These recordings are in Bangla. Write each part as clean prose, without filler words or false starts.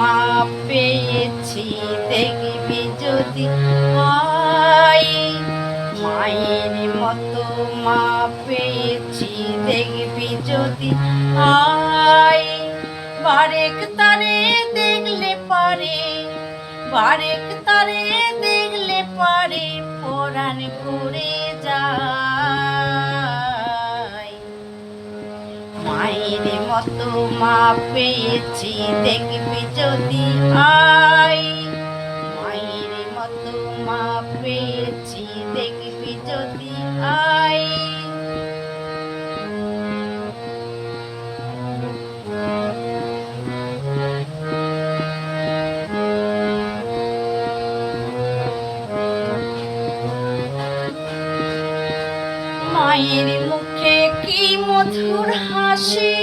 মা পেয়েছি, দেখবি যদি আয়। মায়ের মতো মা পেয়েছি, দেখবি যদি আয়। বারেক তারে দেখলে পারে, বারেক তারে দেখলে পারে, পরাণ ভরে যায়। মায়ের মতো মা পেয়েছি, দেখবি যদি আয়। মায়ের মতো মা পেয়েছি, দেখবি যদি আয়। মায়ের মুখে কি মধুর হাসি,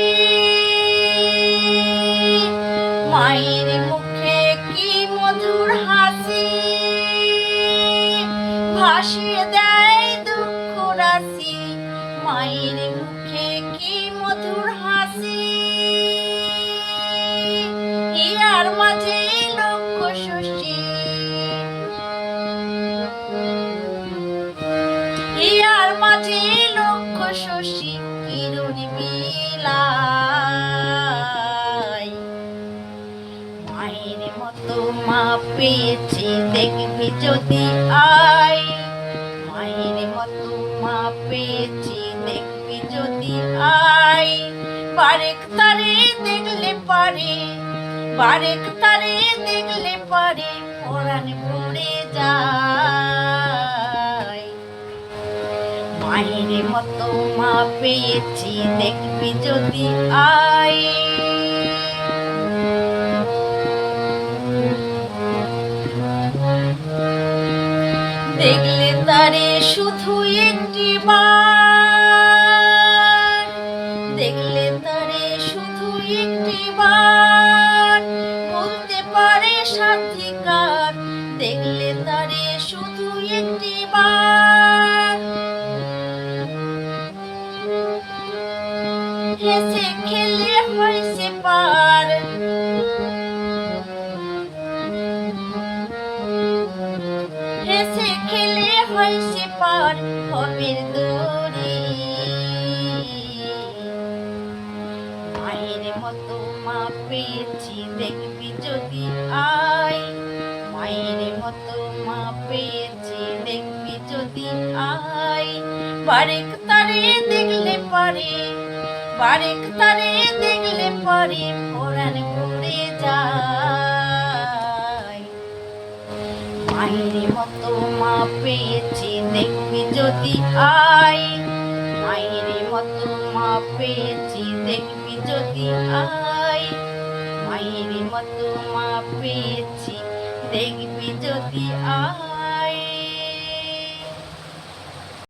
মায়ের মুখে কি মধুর হাসি, ভাসিয়ে দেয় দুঃখ রাশি। মায়ের মুখে কি মধুর হাসি, হিয়ার মাঝে লক্ষ শশী, হিয়ার মাঝে লক্ষ শশী, কিরণ বিলায়। মায়ের মতো মা পেয়েছি, দেখবি যদি আয়। মায়ের মতো মা পেয়েছি, দেখবি যদি আয়। বারেক তারে দেখলে পারে, বারেক তারে দেখলে পারে, পরাণ ভরে যায়। মায়ের মতো মা পেয়েছি, দেখবি যদি আয়। দেখলে তারে শুধু একটি বার, দেখলে তারে শুধু একটি বার, বলতে পারে সাধিকার। দেখলে তারে শুধু একটি বার, হেসে খেলে হয়েছে পার। হেসে খেলে হয়েছে পার ভবের দড়ি। মায়ের মতো মা পেয়েছি, দেখবি যদি আয়। মায়ের মতো মা পেয়েছি, দেখবি যদি আয়। বারেক তারে দেখলে পারে, বারেক তারে দেখলে পারে, পরাণ ভরে যায়। মায়ের মতো মা পেয়েছি, দেখবি যদি আয়। মায়ের মতো মা পেয়েছি, দেখবি যদি আয়। মায়ের মতো মা পেয়েছি, দেখবি যদি আয়।